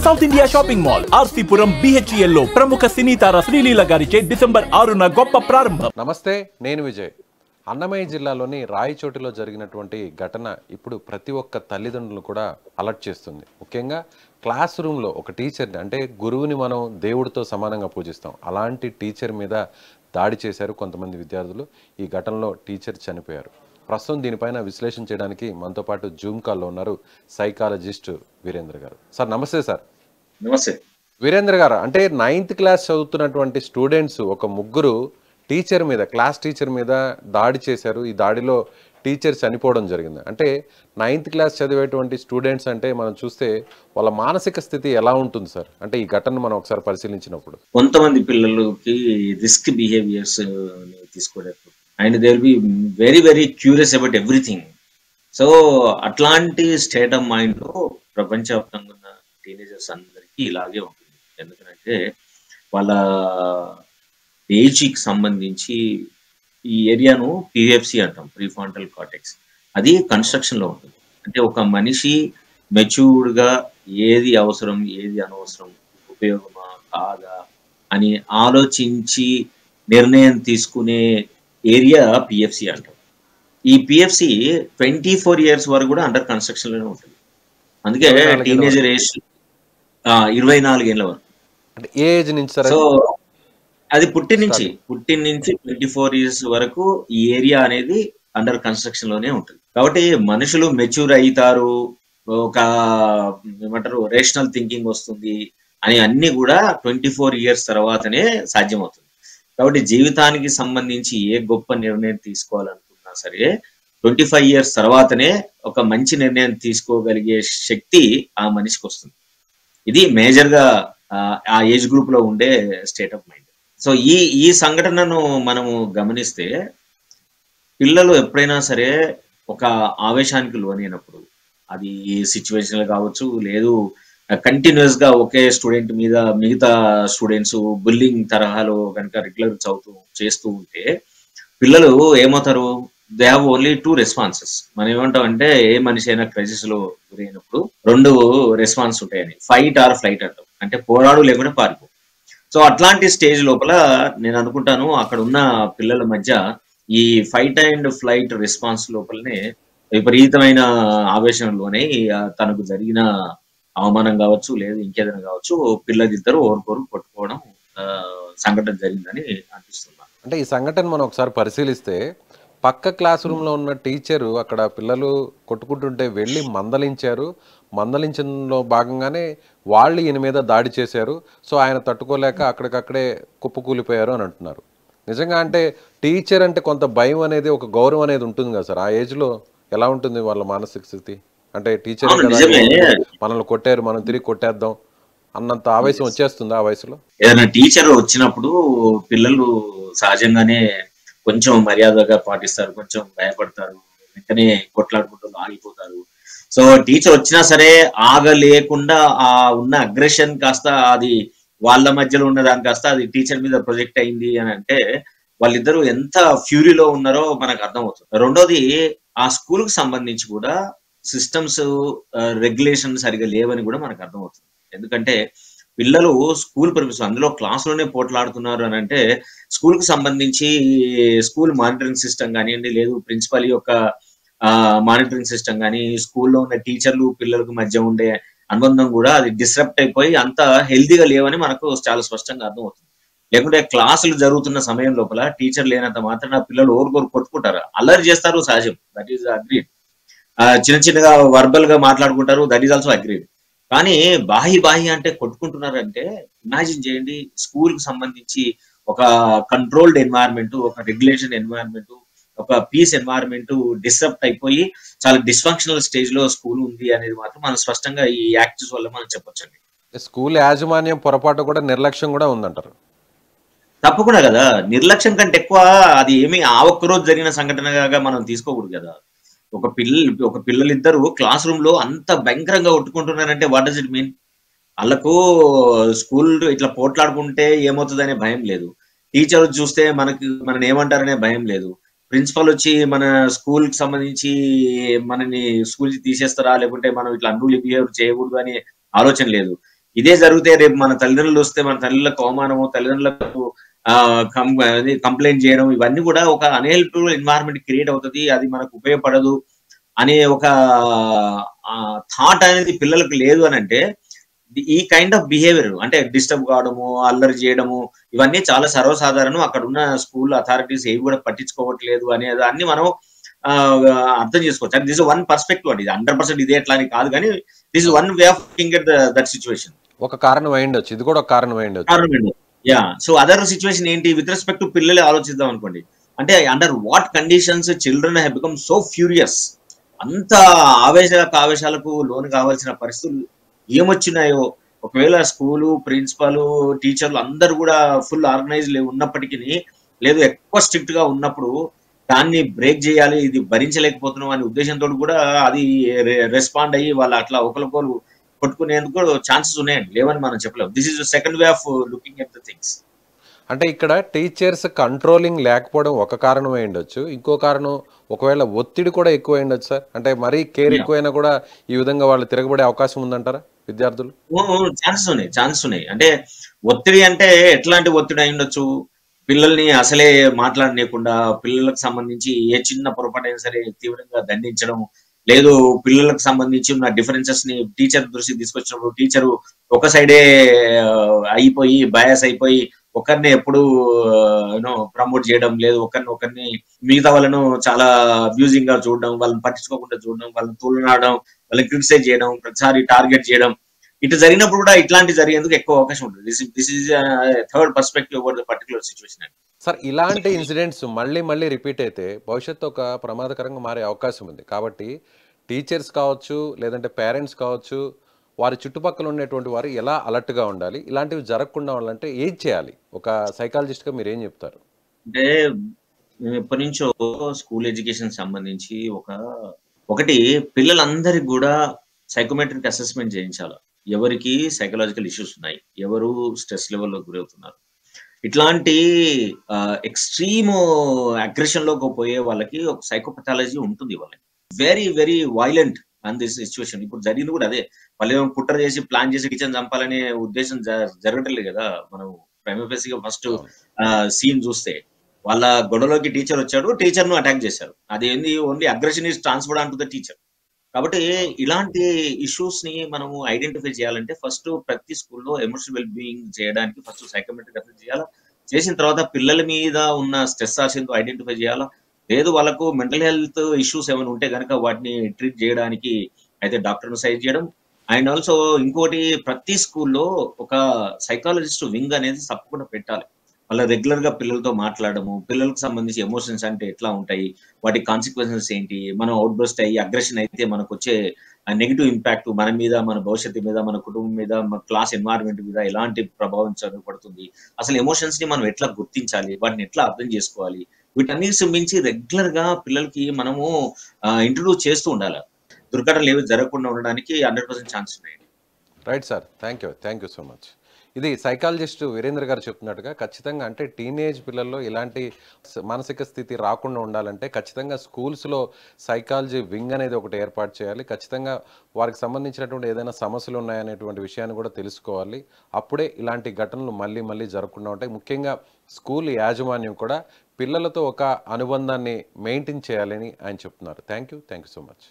South India shopping mall RC Puram BHEL లో ప్రముఖ సినీ తార శ్రీలీల గారిచే డిసెంబర్ 6న గొప్ప ప్రారంభం. నమస్తే, నేను విజయ్. అన్నమయ్య జిల్లాలోని రాయచోటిలో జరిగినటువంటి ఘటన ఇప్పుడు ప్రతి ఒక్క తల్లిదండ్రులు కూడా అలర్ట్ చేస్తుంది. ముఖ్యంగా క్లాస్ రూమ్లో ఒక టీచర్ని, అంటే గురువుని మనం దేవుడితో సమానంగా పూజిస్తాం, అలాంటి టీచర్ మీద దాడి చేశారు కొంతమంది విద్యార్థులు. ఈ ఘటనలో టీచర్ చనిపోయారు. ప్రస్తుతం దీనిపైన విశ్లేషణ చేయడానికి మనతో పాటు జూమ్ కాల్లో ఉన్నారు సైకాలజిస్ట్ వీరేంద్ర గారు. సార్ నమస్తే. సార్ నమస్తే. వీరేంద్ర గారు, అంటే 9th క్లాస్ చదువుతున్నటువంటి స్టూడెంట్స్ ఒక ముగ్గురు టీచర్ మీద, క్లాస్ టీచర్ మీద దాడి చేశారు. ఈ దాడిలో టీచర్ చనిపోవడం జరిగింది. అంటే 9th క్లాస్ చదివేటువంటి స్టూడెంట్స్ అంటే మనం చూస్తే వాళ్ళ మానసిక స్థితి ఎలా ఉంటుంది సార్? అంటే ఈ ఘటన మనం ఒకసారి పరిశీలించినప్పుడు కొంతమంది పిల్లలకి రిస్క్ బిహేవియర్స్ తీసుకోవడానికి and they will be very very curious about everything. So అట్లాంటి స్టేట్ ఆఫ్ మైండ్ లో ప్రపంచవ్యాప్తంగా ఉన్న టీనేజర్స్ అందరికీ ఇలాగే ఉంటుంది. ఎందుకంటే వాళ్ళ ఏజ్కి సంబంధించి ఈ ఏరియాను PFC అంటాం, ప్రీఫ్రాంటల్ కార్టెక్స్. అది కన్స్ట్రక్షన్ లో ఉంటుంది. అంటే ఒక మనిషి మెచ్యూర్డ్ గా ఏది అవసరం ఏది అనవసరం, ఉపయోగమా కాదా అని ఆలోచించి నిర్ణయం తీసుకునే ఏరియా PFC అంటాం. ఈ PFC 24 years వరకు కూడా అండర్ కన్స్ట్రక్షన్ లోనే ఉంటుంది. అందుకే టీనేజర్ ఏజ్ 24 ఏళ్ళ వరకు. అంటే ఏ ఏజ్ నుంచి సార్? సో అది పుట్టిన నుంచి 24 years వరకు ఈ ఏరియా అనేది అండర్ కన్స్ట్రక్షన్ లోనే ఉంటుంది. కాబట్టి మనుషులు మెచ్యూర్ అవుతారు, ఒక ఏమంటారు రేషనల్ థింకింగ్ వస్తుంది అని అన్ని కూడా 24 years తర్వాతనే సాధ్యమవుతుంది. కాబట్టి జీవితానికి సంబంధించి ఏ గొప్ప నిర్ణయం తీసుకోవాలనుకున్నా సరే 25 years తర్వాతనే ఒక మంచి నిర్ణయం తీసుకోగలిగే శక్తి ఆ మనిషికి వస్తుంది. ఇది మేజర్ గా ఆ ఏజ్ గ్రూప్ లో ఉండే స్టేట్ ఆఫ్ మైండ్. సో ఈ సంఘటనను మనము గమనిస్తే పిల్లలు ఎప్పుడైనా సరే ఒక ఆవేశానికి లోనైనప్పుడు, అది సిచ్యువేషన్ కావచ్చు, లేదు కంటిన్యూస్ గా ఒకే స్టూడెంట్ మీద మిగతా స్టూడెంట్స్ బుల్లింగ్ తరహాలో కనుక రెగ్యులర్ చేస్తూ ఉంటే పిల్లలు ఏమవుతారు? They have only 2 responses. మనం ఏమంటాం అంటే ఏ మనిషి అయినా క్రైసిస్ లో గురైనప్పుడు 2 రెస్పాన్స్ ఉంటాయని, ఫైట్ ఆర్ ఫ్లైట్ అంటాం. అంటే పోరాడు లేకుంటే పారిపో. సో అట్లాంటి స్టేజ్ లోపల నేను అనుకుంటాను అక్కడ ఉన్న పిల్లల మధ్య ఈ ఫైట్ అండ్ ఫ్లైట్ రెస్పాన్స్ లోపలనే విపరీతమైన ఆవేశంలోనే తనకు జరిగిన అవమానం కావచ్చు, లేదు ఇంకేదైనా కావచ్చు, పిల్లలిద్దరూ ఓరుకోరు కొట్టుకోవడం సంఘటన జరిగిందని అనిపిస్తున్నాను. అంటే ఈ సంఘటన మనం ఒకసారి పరిశీలిస్తే పక్క క్లాస్ రూమ్లో ఉన్న టీచరు అక్కడ పిల్లలు కొట్టుకుంటుంటే వెళ్ళి మందలించారు. మందలించడంలో భాగంగానే వాళ్ళు ఈయన మీద దాడి చేశారు. సో ఆయన తట్టుకోలేక అక్కడికక్కడే కుప్పకూలిపోయారు అని అంటున్నారు. నిజంగా అంటే టీచర్ అంటే కొంత భయం అనేది, ఒక గౌరవం అనేది ఉంటుంది కదా సార్? ఆ ఏజ్లో ఎలా ఉంటుంది వాళ్ళ మానసిక స్థితి? అంటే టీచర్ మనల్ని కొట్టారు, మనం తిరిగి కొట్టేద్దాం అన్నంత ఆవేశం వచ్చేస్తుంది ఆ వయసులో? ఏదైనా టీచర్ వచ్చినప్పుడు పిల్లలు సహజంగానే కొంచెం మర్యాదగా పాటిస్తారు, కొంచెం భయపడతారు, వెంటనే కొట్లాడుకుంటూ ఆగిపోతారు. సో టీచర్ వచ్చినా సరే ఆగలేకుండా ఆ ఉన్న అగ్రెషన్ కాస్త అది వాళ్ళ మధ్యలో ఉన్నదాని కాస్త అది టీచర్ మీద ప్రొజెక్ట్ అయింది అని అంటే వాళ్ళిద్దరూ ఎంత ఫ్యూరీలో ఉన్నారో మనకు అర్థమవుతుంది. రెండోది, ఆ స్కూల్ కు సంబంధించి కూడా సిస్టమ్స్ రెగ్యులేషన్ సరిగా లేవని కూడా మనకు అర్థమవుతుంది. ఎందుకంటే పిల్లలు స్కూల్ ప్రిమిసెస్, అందులో క్లాస్ లోనే పోట్లాడుతున్నారు అని అంటే స్కూల్ కు సంబంధించి స్కూల్ మానిటరింగ్ సిస్టమ్ కానివ్వండి, లేదు ప్రిన్సిపల్ యొక్క మానిటరింగ్ సిస్టమ్ కానీ, స్కూల్లో ఉన్న టీచర్లు పిల్లలకు మధ్య ఉండే అనుబంధం కూడా అది డిస్రప్ట్ అయిపోయి అంత హెల్దీగా లేవని మనకు చాలా స్పష్టంగా అర్థమవుతుంది. లేకుంటే క్లాసులు జరుగుతున్న సమయం లోపల టీచర్ లేనంత మాత్రాన పిల్లలు ఓరుకోరు కొట్టుకుంటారు, అల్లరి చేస్తారు, సహజం, దట్ ఈస్ అగ్రీడ్. చిన్న చిన్నగా వర్బల్ గా మాట్లాడుకుంటారు, దట్ ఈస్ ఆల్సో అగ్రీడ్. కానీ బాహి అంటే కొట్టుకుంటున్నారంటే ఇమాజిన్ చేయండి. స్కూల్ కు సంబంధించి ఒక కంట్రోల్డ్ ఎన్వైరన్మెంట్, ఒక రెగ్యులేషన్ ఎన్వైరన్మెంట్, ఒక పీస్ ఎన్వైరన్మెంట్ డిస్టర్బ్ అయిపోయి చాలా డిస్ఫంక్షనల్ స్టేజ్ లో స్కూల్ ఉంది అనేది మాత్రం మనం స్పష్టంగా ఈ యాక్ట్స్ వల్ల మనం చెప్పొచ్చండి. స్కూల్ యాజమాన్యం పొరపాటు కూడా, నిర్లక్ష్యం కూడా ఉందంటారు. తప్పకుండా కదా. నిర్లక్ష్యం కంటే ఎక్కువ అది ఏమి ఆ ఒక్కరోజు జరిగిన సంఘటనగా మనం తీసుకోకూడదు కదా. ఒక పిల్లలిద్దరు క్లాస్ రూమ్ లో అంత భయంకరంగా కొట్టుకుంటున్నారంటే వాట్ డస్ ఇట్ మీన్? వాళ్ళకు స్కూల్ ఇట్లా పోట్లాడుకుంటే ఏమవుతుందనే భయం లేదు, టీచర్ చూస్తే మనని ఏమంటారనే భయం లేదు, ప్రిన్సిపల్ వచ్చి మన స్కూల్ కి సంబంధించి మనని స్కూల్ తీసేస్తారా, లేకుంటే మనం ఇట్లా అన్రూలీ బిహేవ్ చేయకూడదు అనే ఆలోచన లేదు. ఇదే జరిగితే రేపు మన తల్లిదండ్రులు వస్తే మన తల్లిదండ్రులకు అవమానము, తల్లిదండ్రులకు కంప్లైంట్ చేయడం, ఇవన్నీ కూడా ఒక అన్హెల్ప్ఫుల్ ఎన్వైరన్మెంట్ క్రియేట్ అవుతుంది. అది మనకు ఉపయోగపడదు అనే ఒక థాట్ అనేది పిల్లలకు లేదు అని అంటే, ఈ కైండ్ ఆఫ్ బిహేవియర్ అంటే డిస్టర్బ్ కావడము, అల్లరి చేయడము, ఇవన్నీ చాలా సర్వసాధారణం. అక్కడ ఉన్న స్కూల్ అథారిటీస్ ఏవి కూడా పట్టించుకోవట్లేదు అనే దాన్ని మనం అర్థం చేసుకోవచ్చు. అంటే దిస్ వన్ పర్స్పెక్టివ్ అండి. 100% ఇదే ఎట్లా అని కాదు, కానీ this one way of thinking at that situation. ఒక కారణం అయ్యుండొచ్చు, ఇది కూడా ఒక కారణం అయ్యుండొచ్చు. యా. సో అదర్ సిచ్యువేషన్ ఏంటి విత్ రెస్పెక్ట్ టు పిల్లలే ఆలోచిద్దాం అనుకోండి. అంటే under what conditions children have become so furious, అంత ఆవేశాలకు లోను కావాల్సిన పరిస్థితులు ఏమొచ్చినాయో. ఒకవేళ స్కూలు, ప్రిన్సిపాల్, టీచర్లు అందరూ కూడా ఫుల్ ఆర్గనైజ్ ఉన్నప్పటికీ, లేదు ఎక్కువ స్ట్రిక్ట్ గా ఉన్నప్పుడు దాన్ని బ్రేక్ చేయాలి, ఇది భరించలేకపోతున్నాం అనే ఉద్దేశంతో కూడా అది రెస్పాండ్ అయ్యి వాళ్ళు అట్లా ఒకరికొకరు కొట్టుకునేందుకు ఛాన్సెస్ ఉన్నాయండి. లేవని మనం చెప్పలేము. This is second way of looking at the things. అంటే ఇక్కడ టీచర్స్ కంట్రోలింగ్ లేకపోవడం ఒక కారణం అయ్యుండొచ్చు. ఇంకో కారణం ఒకవేళ ఒత్తిడి కూడా ఎక్కువ అయ్యుండొచ్చు సార్. అంటే మరీ కేర్ ఎక్కువైనా కూడా ఈ విధంగా వాళ్ళు తిరగబడే అవకాశం ఉందంటారా విద్యార్థులు? ఛాన్సెస్ ఉన్నాయి. అంటే ఒత్తిడి అంటే ఎట్లాంటి ఒత్తిడి అయ్యుండొచ్చు? పిల్లల్ని అసలే మాట్లాడనీయకుండా, పిల్లలకు సంబంధించి ఏ చిన్న పొరపాటైనా సరే తీవ్రంగా దండించడం, లేదు పిల్లలకు సంబంధించి ఉన్న డిఫరెన్సెస్ ని టీచర్ దృష్టికి తీసుకొచ్చినప్పుడు టీచరు ఒక సైడే అయిపోయి బయాస్ అయిపోయి ఒకరిని ఎప్పుడు ప్రమోట్ చేయడం, లేదు ఒకరిని మిగతా వాళ్ళను చాలా అబ్యూజింగ్ గా చూడడం, వాళ్ళని పట్టించుకోకుండా చూడడం, వాళ్ళని తూలనాడడం, వాళ్ళని క్రిటిసైజ్ చేయడం, ప్రతిసారి టార్గెట్ చేయడం, ఇటు జరిగినప్పుడు కూడా ఇట్లాంటి జరిగేందుకు ఎక్కువ అవకాశం ఉంటుంది. This is third perspective over the particular situation. Sir, ఇలాంటి ఇన్సిడెంట్స్ మళ్ళీ రిపీట్ అయితే భవిష్యత్తు ఒక ప్రమాదకరంగా మారే అవకాశం ఉంది. కాబట్టి టీచర్స్ కావచ్చు, లేదంటే పేరెంట్స్ కావచ్చు, వారి చుట్టుపక్కల ఉండేటువంటి వారు ఎలా అలర్ట్గా ఉండాలి, ఇలాంటివి జరగకుండా ఉండాలంటే ఏం చేయాలి? ఒక సైకాలజిస్ట్గా మీరు ఏం చెప్తారు? అంటే మేము ఎప్పటి నుంచో స్కూల్ ఎడ్యుకేషన్ సంబంధించి ఒకటి పిల్లలందరికీ కూడా సైకోమెట్రిక్ అసెస్మెంట్ చేయించాలి. ఎవరికి సైకలాజికల్ ఇష్యూస్ ఉన్నాయి, ఎవరు స్ట్రెస్ లెవెల్లో గురవుతున్నారు, ఇట్లాంటి ఎక్స్ట్రీమ్ అగ్రెషన్ లోకి పోయే వాళ్ళకి ఒక సైకోపథాలజీ ఉంటుంది. వాళ్ళకి very very violent an this situation. ఇప్పుడు జరిగింది కూడా అదే. వాళ్ళు కుట్ర చేసి ప్లాన్ చేసి కిచెన్ చంపాలనే ఉద్దేశం జరగట్లేదు కదా. మనం ప్రైమఫేసిగా ఫస్ట్ సీన్ చూస్తే వాళ్ళ గొడవలోకి టీచర్ వచ్చాడు, టీచర్ ను అటాక్ చేశారు. అది ఏంది, only aggression is transferred on to the teacher. కాబట్టి ఇలాంటి ఇష్యూస్ ని మనము ఐడెంటిఫై చేయాలంటే ఫస్ట్ ప్రతి స్కూల్లో ఎమోషనల్ వెల్ బీయింగ్ చేయడానికి ఫస్ట్ సైకోమెట్రిక్ అసెస్ చేయాలా. చేసిన తర్వాత పిల్లల మీద ఉన్న స్ట్రెస్ ఏందో ఐడెంటిఫై చేయాలా. లేదు వాళ్ళకు మెంటల్ హెల్త్ ఇష్యూస్ ఏమైనా ఉంటే కనుక వాటిని ట్రీట్ చేయడానికి అయితే డాక్టర్ను సైజ్ చేయడం. అండ్ ఆల్సో ఇంకోటి, ప్రతి స్కూల్లో ఒక సైకాలజిస్ట్ వింగ్ అనేది తప్పకుండా పెట్టాలి. వాళ్ళ రెగ్యులర్ గా పిల్లలతో మాట్లాడము, పిల్లలకు సంబంధించి ఎమోషన్స్ అంటే ఎట్లా ఉంటాయి, వాటి కాన్సిక్వెన్సెస్ ఏంటి, మనం అవుట్ బర్స్ట్ అయ్యి అగ్రెషన్ అయితే మనకు వచ్చే నెగిటివ్ ఇంపాక్ట్ మన మీద, మన భవిష్యత్తు మీద, మన కుటుంబం మీద, మన క్లాస్ ఎన్వైరన్మెంట్ మీద ఎలాంటి ప్రభావం పడుతుంది, అసలు ఎమోషన్స్ ని మనం ఎట్లా గుర్తించాలి, వాటిని ఎట్లా అర్థం చేసుకోవాలి, వీటన్నిటి మించి రెగ్యులర్ గా పిల్లలకి మనము ఇంట్రడ్యూస్ చేస్తూ ఉండాలి. దుర్ఘటనలు ఏవి జరగకుండా ఉండడానికి 100% ఛాన్స్ ఉన్నాయి. Right sir, thank you so much. ఇది సైకాలజిస్ట్ వీరేంద్ర గారు చెప్తున్నట్టుగా ఖచ్చితంగా అంటే టీనేజ్ పిల్లల్లో ఇలాంటి మానసిక స్థితి రాకుండా ఉండాలంటే ఖచ్చితంగా స్కూల్స్లో సైకాలజీ వింగ్ అనేది ఒకటి ఏర్పాటు చేయాలి. ఖచ్చితంగా వారికి సంబంధించినటువంటి ఏదైనా సమస్యలు ఉన్నాయనేటువంటి విషయాన్ని కూడా తెలుసుకోవాలి. అప్పుడే ఇలాంటి ఘటనలు మళ్ళీ జరగకుండా ఉంటాయి. ముఖ్యంగా స్కూల్ యాజమాన్యం కూడా పిల్లలతో ఒక అనుబంధాన్ని మెయింటైన్ చేయాలని ఆయన చెప్తున్నారు. Thank you so much.